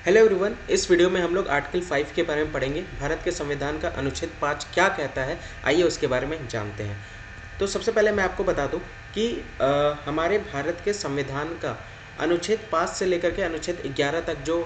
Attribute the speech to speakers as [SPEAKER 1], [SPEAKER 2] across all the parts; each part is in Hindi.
[SPEAKER 1] हेलो एवरीवन, इस वीडियो में हम लोग आर्टिकल 5 के बारे में पढ़ेंगे। भारत के संविधान का अनुच्छेद 5 क्या कहता है, आइए उसके बारे में जानते हैं। तो सबसे पहले मैं आपको बता दूं कि हमारे भारत के संविधान का अनुच्छेद 5 से लेकर के अनुच्छेद 11 तक जो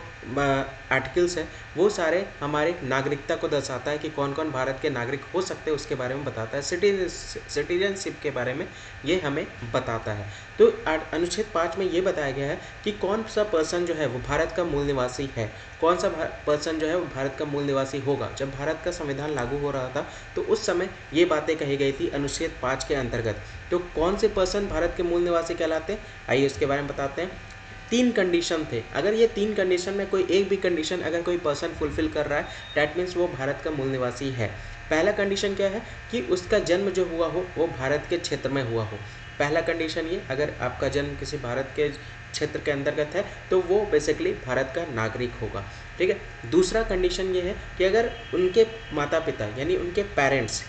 [SPEAKER 1] आर्टिकल्स हैं वो सारे हमारे नागरिकता को दर्शाता है कि कौन कौन भारत के नागरिक हो सकते हैं, उसके बारे में बताता है। सिटीजनशिप के बारे में ये हमें बताता है। तो अनुच्छेद 5 में ये बताया गया है कि कौन सा पर्सन जो है वो भारत का मूल निवासी है, कौन सा पर्सन जो है वो भारत का मूल निवासी होगा। जब भारत का संविधान लागू हो रहा था तो उस समय ये बातें कही गई थी अनुच्छेद 5 के अंतर्गत। तो कौन से पर्सन भारत के मूल निवासी कहलाते हैं, आइए उसके बारे में बताते हैं। 3 कंडीशन थे। अगर ये 3 कंडीशन में कोई एक भी कंडीशन अगर कोई पर्सन फुलफिल कर रहा है, डैट मीन्स वो भारत का मूल निवासी है। पहला कंडीशन क्या है कि उसका जन्म जो हुआ हो वो भारत के क्षेत्र में हुआ हो। पहला कंडीशन ये, अगर आपका जन्म किसी भारत के क्षेत्र के अंतर्गत है तो वो बेसिकली भारत का नागरिक होगा। ठीक है। दूसरा कंडीशन ये है कि अगर उनके माता पिता यानी उनके पेरेंट्स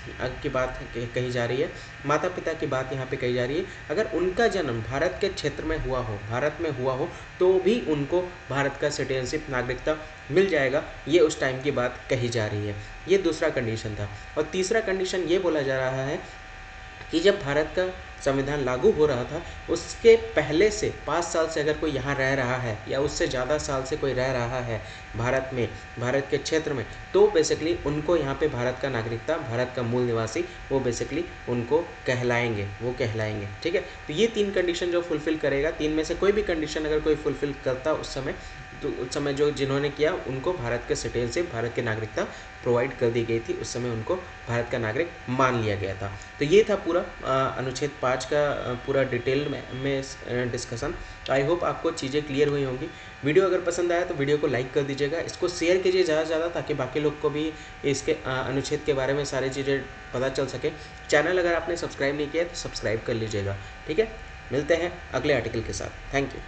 [SPEAKER 1] की बात कही जा रही है, माता पिता की बात यहाँ पे कही जा रही है, अगर उनका जन्म भारत के क्षेत्र में हुआ हो, भारत में हुआ हो, तो भी उनको भारत का सिटीजनशिप नागरिकता मिल जाएगा। ये उस टाइम की बात कही जा रही है। ये दूसरा कंडीशन था। और तीसरा कंडीशन ये बोला जा रहा है कि जब भारत का संविधान लागू हो रहा था उसके पहले से 5 साल से अगर कोई यहाँ रह रहा है या उससे ज़्यादा साल से कोई रह रहा है भारत में, भारत के क्षेत्र में, तो बेसिकली उनको यहाँ पे भारत का नागरिकता, भारत का मूल निवासी वो बेसिकली उनको कहलाएंगे, वो कहलाएंगे। ठीक है। तो ये 3 कंडीशन जो फुलफिल करेगा, 3 में से कोई भी कंडीशन अगर कोई फुलफिल करता उस समय, तो उस समय जो जिन्होंने किया उनको भारत के सिटीजनशिप, भारत की नागरिकता प्रोवाइड कर दी गई थी। उस समय उनको भारत का नागरिक मान लिया गया था। तो ये था पूरा अनुच्छेद 5 का पूरा डिटेल में डिस्कशन। तो आई होप आपको चीज़ें क्लियर हुई होंगी। वीडियो अगर पसंद आया तो वीडियो को लाइक कर दीजिएगा, इसको शेयर कीजिए ज़्यादा से ज़्यादा, ताकि बाकी लोग को भी इसके अनुच्छेद के बारे में सारी चीज़ें पता चल सके। चैनल अगर आपने सब्सक्राइब नहीं किया तो सब्सक्राइब कर लीजिएगा। ठीक है। मिलते हैं अगले आर्टिकल के साथ। Thank you.